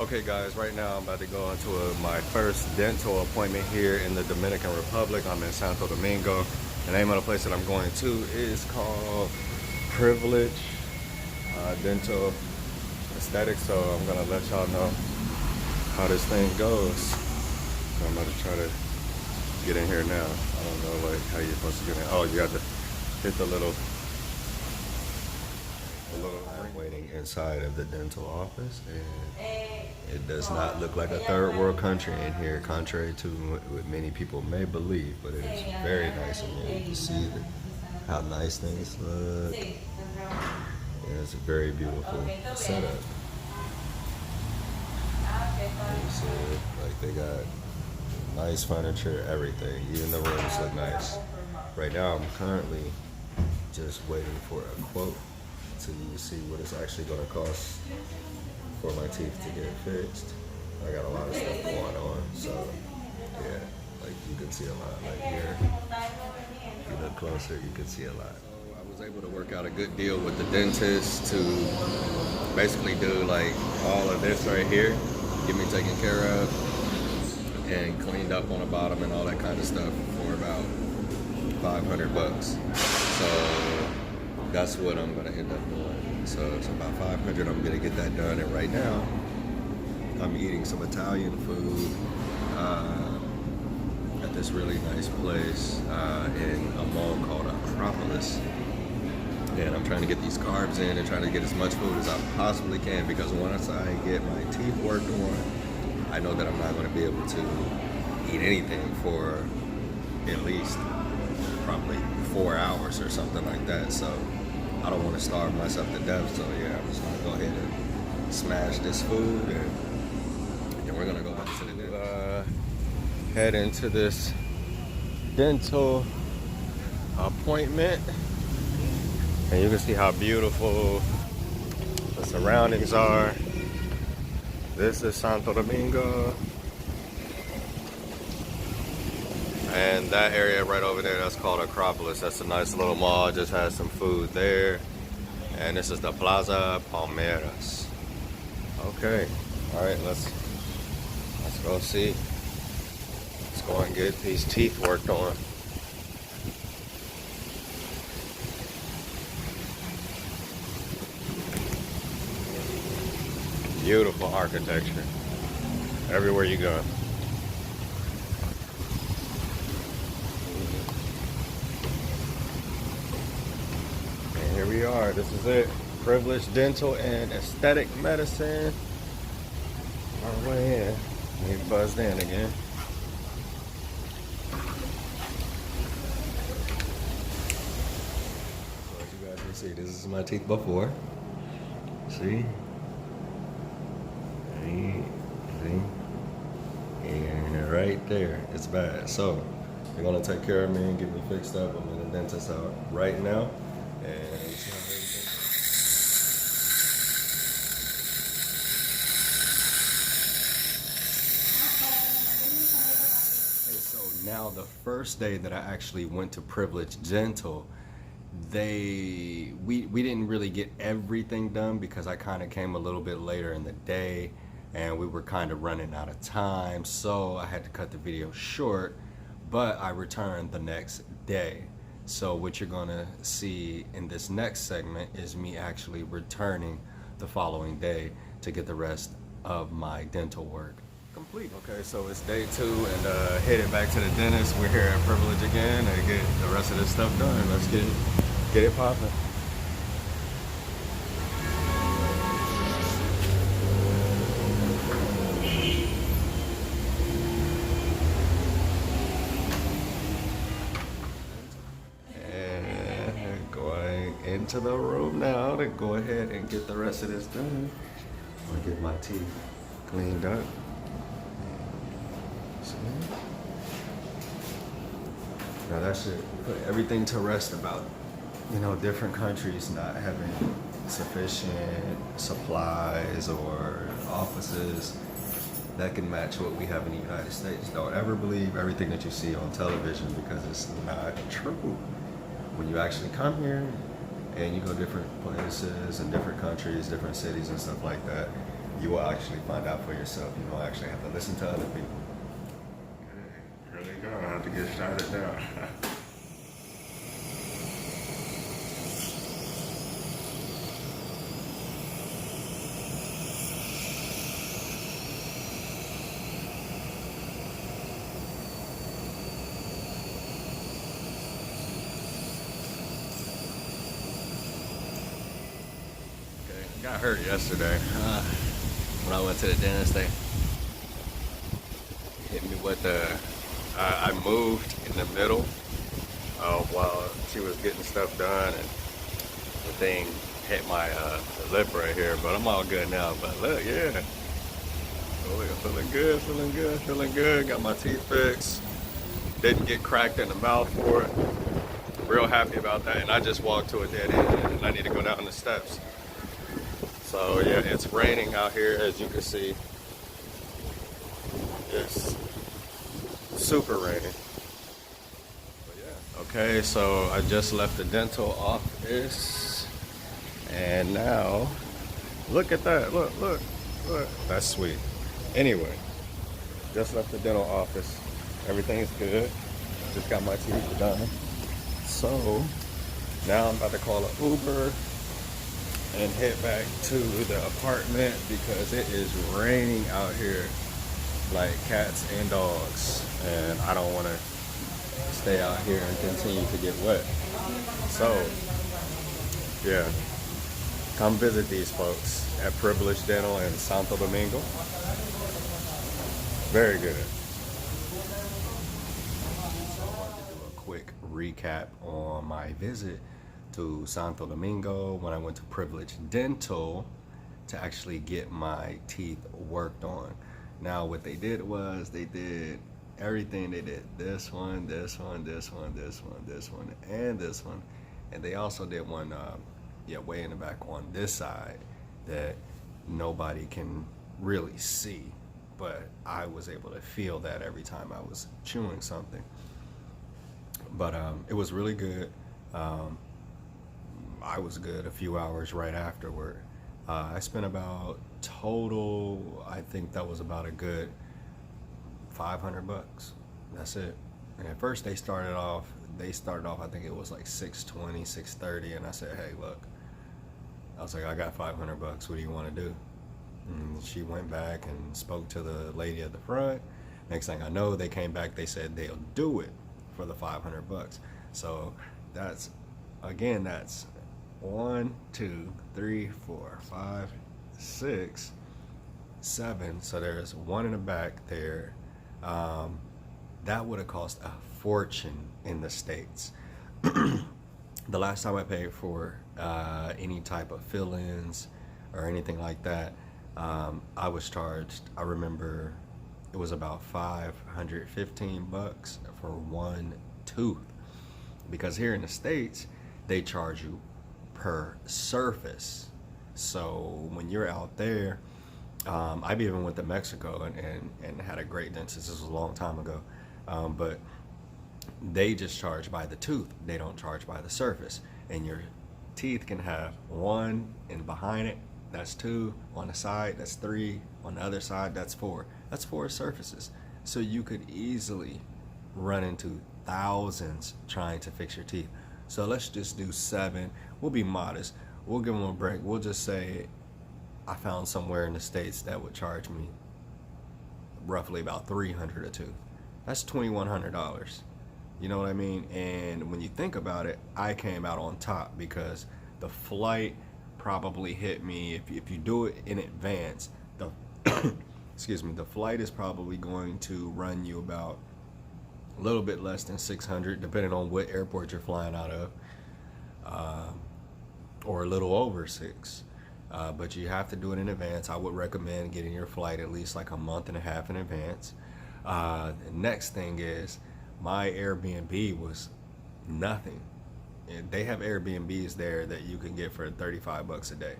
Okay guys, right now I'm about to go into my first dental appointment here in the Dominican Republic. I'm in Santo Domingo. The name of the place that I'm going to is called Privilege Dental Aesthetics. So I'm gonna let y'all know how this thing goes. So I'm gonna try to get in here now. I don't know like how you're supposed to get in. Oh, you have to hit the little I'm waiting inside of the dental office, and it does not look like a third world country in here, contrary to what many people may believe, but it is very nice in here. You can see how nice things look. Yeah, it's a very beautiful setup. You see it? Like they got nice furniture, everything. Even the rooms look nice. Right now I'm currently just waiting for a quote to see what it's actually going to cost for my teeth to get fixed. I got a lot of stuff going on, so yeah, like you can see a lot. Like here, if you look closer, you can see a lot. So I was able to work out a good deal with the dentist to basically do like all of this right here, get me taken care of and cleaned up on the bottom and all that kind of stuff for about $500. So that's what I'm gonna end up doing. So it's about $500. I'm gonna get that done. And right now, I'm eating some Italian food at this really nice place in a mall called Acropolis. And I'm trying to get these carbs in and trying to get as much food as I possibly can, because once I get my teeth worked on, I know that I'm not gonna be able to eat anything for at least probably 4 hours or something like that. So I don't want to starve myself to death. So yeah, I'm just gonna go ahead and smash this food, and then we're gonna go back to the head into this dental appointment, and you can see how beautiful the surroundings are. This is Santo Domingo. And that area right over there, that's called Acropolis. That's a nice little mall. It just has some food there. And this is the Plaza Palmeras. Okay, all right, let's go see. Let's go and get these teeth worked on. Beautiful architecture everywhere you go. Here we are. This is it. Privileged Dental and Aesthetic Medicine. On our way in. We buzzed in again. So as you guys can see, this is my teeth before. See? See? And right there, it's bad. So they're gonna take care of me and get me fixed up. I'm in the dentist out right now. And so now the first day that I actually went to Privilege Dental, we didn't really get everything done because I kind of came a little bit later in the day and we were kind of running out of time, so I had to cut the video short, but I returned the next day. So what you're gonna see in this next segment is me actually returning the following day to get the rest of my dental work complete. Okay, so it's day 2 and headed back to the dentist. We're here at Privilege again to get the rest of this stuff done. Let's get it popping. Into the room now to go ahead and get the rest of this done. I'm gonna get my teeth cleaned up. See? Now that should put everything to rest about, different countries not having sufficient supplies or offices that can match what we have in the United States. Don't ever believe everything that you see on television, because it's not true. When you actually come here and you go different places and different countries, different cities and stuff like that, you will actually find out for yourself. You don't actually have to listen to other people. Okay, here they go. I have to get started now. Got hurt yesterday when I went to the dentist. They hit me with I moved in the middle while she was getting stuff done, and the thing hit my lip right here. But I'm all good now. But look, yeah, feeling good, feeling good, feeling good. Got my teeth fixed. Didn't get cracked in the mouth for it. Real happy about that. And I just walked to a dead end, and I need to go down the steps. So yeah, it's raining out here, as you can see. It's super raining. But yeah. Okay, so I just left the dental office, and now look at that. Look. That's sweet. Anyway, just left the dental office. Everything's good. Just got my teeth done. So now I'm about to call an Uber and head back to the apartment because it is raining out here like cats and dogs, and I don't want to stay out here and continue to get wet. So yeah, come visit these folks at Privileged Dental in Santo Domingo. Very good. So I wanted to do a quick recap on my visit to Santo Domingo when I went to Privileged Dental to actually get my teeth worked on. Now what they did was they did everything. They did this one, this one, this one, this one, this one, and this one. And they also did one way in the back on this side that nobody can really see, but I was able to feel that every time I was chewing something. But it was really good. I was good a few hours right afterward. I spent about total, I think that was about a good $500. That's it. And at first they started off, I think it was like $620, $630, and I said, hey, look, I was like, I got $500. What do you want to do? And she went back and spoke to the lady at the front. Next thing I know, they came back, they said they'll do it for the $500. So that's 1, 2, 3, 4, 5, 6, 7. So there's one in the back there. That would have cost a fortune in the States. The last time I paid for any type of fill-ins or anything like that, I was charged, I remember it was about $515 for one tooth. Because here in the States, they charge you per surface. So when you're out there, I've even went to Mexico and had a great dentist. This was a long time ago. But they just charge by the tooth. They don't charge by the surface. And your teeth can have 1 in behind it, that's 2. On the side, that's 3. On the other side, that's 4. That's 4 surfaces. So you could easily run into thousands trying to fix your teeth. So let's just do 7. We'll be modest. We'll give them a break. We'll just say I found somewhere in the States that would charge me roughly about $300 a tooth. That's $2,100. You know what I mean? And when you think about it, I came out on top because the flight probably hit me, if you do it in advance, the the flight is probably going to run you about a little bit less than $600, depending on what airport you're flying out of, or a little over $600. But you have to do it in advance. I would recommend getting your flight at least like a month and a half in advance. The next thing is my Airbnb was nothing. And they have Airbnbs there that you can get for $35 a day.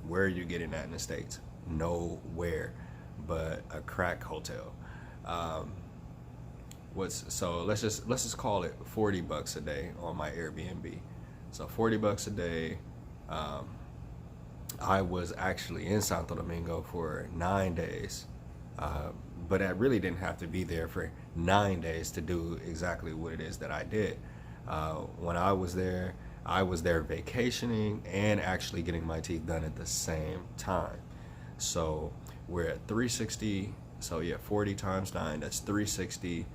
Where are you getting that in the States? Nowhere but a crack hotel. So let's just call it $40 a day on my Airbnb. So $40 a day. I was actually in Santo Domingo for 9 days, but I really didn't have to be there for 9 days to do exactly what it is that I did. When I was there vacationing and actually getting my teeth done at the same time. So we're at 360. So yeah, 40 times 9, that's 360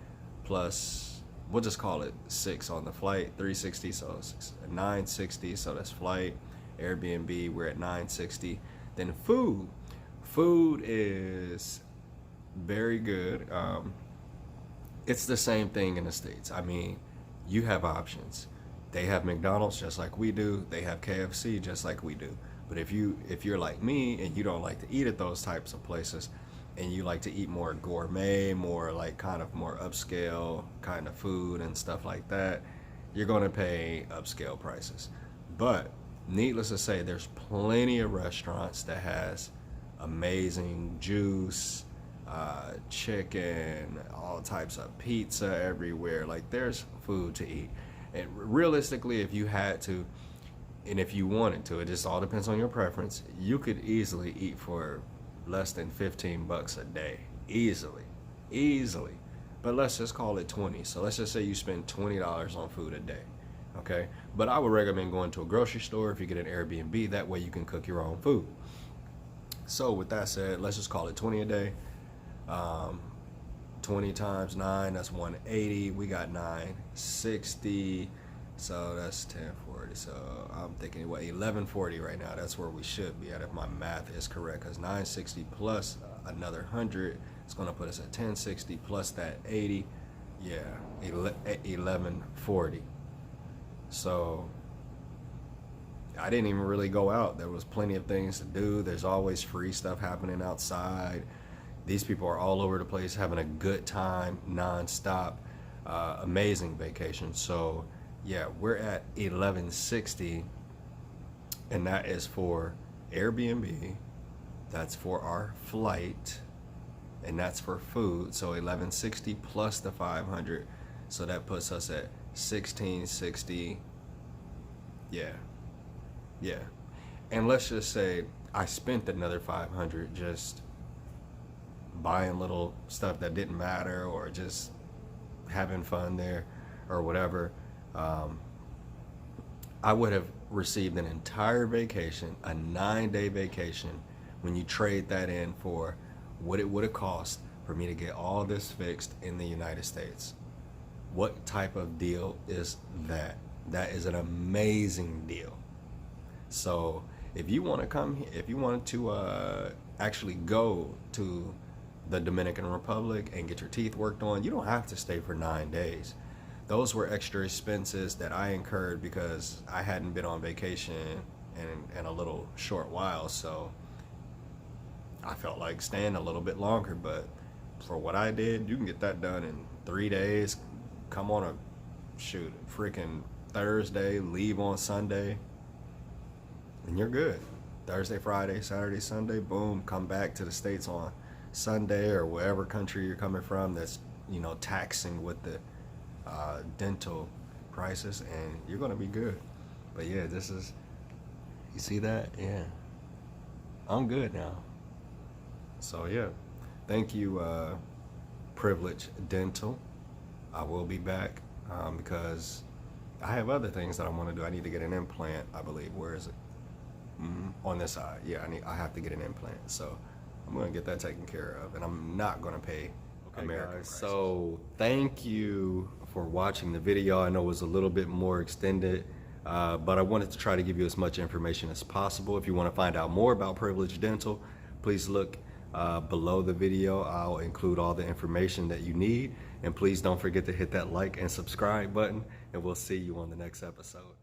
plus, we'll just call it 6 on the flight, 360, so 960, so that's flight, Airbnb, we're at 960. Then food is very good. It's the same thing in the States. I mean, you have options. They have McDonald's just like we do. They have KFC just like we do. But if you're like me and you don't like to eat at those types of places, and you like to eat more gourmet, more like kind of more upscale kind of food and stuff like that, you're going to pay upscale prices. But needless to say, there's plenty of restaurants that has amazing juice, chicken, all types of pizza everywhere. Like, there's food to eat. And realistically, if you had to, and if you wanted to, it just all depends on your preference, you could easily eat for less than $15 a day, easily. But let's just call it 20. So let's just say you spend $20 on food a day, okay? But I would recommend going to a grocery store if you get an Airbnb. That way you can cook your own food. So with that said, let's just call it 20 a day. 20 times 9, that's 180. We got 960. So that's 1040. So I'm thinking, what, 1140 right now. That's where we should be at if my math is correct. Because 960 plus another 100, it's going to put us at 1060 plus that 80. Yeah, 1140. So I didn't even really go out. There was plenty of things to do. There's always free stuff happening outside. These people are all over the place having a good time, nonstop. Amazing vacation. So yeah, we're at 1160, and that is for Airbnb, that's for our flight, and that's for food. So 1160 plus the 500, so that puts us at 1660. Yeah, and let's just say I spent another 500 just buying little stuff that didn't matter, or just having fun there or whatever. I would have received an entire vacation, a 9-day vacation, when you trade that in for what it would have cost for me to get all this fixed in the United States. What type of deal is that? That is an amazing deal. So if you want to come here, if you want to actually go to the Dominican Republic and get your teeth worked on, you don't have to stay for 9 days. Those were extra expenses that I incurred because I hadn't been on vacation in a little short while, so I felt like staying a little bit longer. But for what I did, you can get that done in 3 days. Come on a freaking Thursday, leave on Sunday, and you're good. Thursday, Friday, Saturday, Sunday, boom, come back to the States on Sunday, or wherever country you're coming from that's, taxing with the dental prices, and you're gonna be good. But yeah, you see that? Yeah, I'm good now. So yeah, thank you, Privilege Dental. I will be back because I have other things that I want to do. I need to get an implant, I believe. Where is it? On this side. Yeah, I have to get an implant. So I'm gonna get that taken care of, and I'm not gonna pay American prices. So thank you for watching the video. I know it was a little bit more extended, but I wanted to try to give you as much information as possible. If you want to find out more about Privilege Dental, please look below the video. I'll include all the information that you need, and please don't forget to hit that like and subscribe button, and we'll see you on the next episode.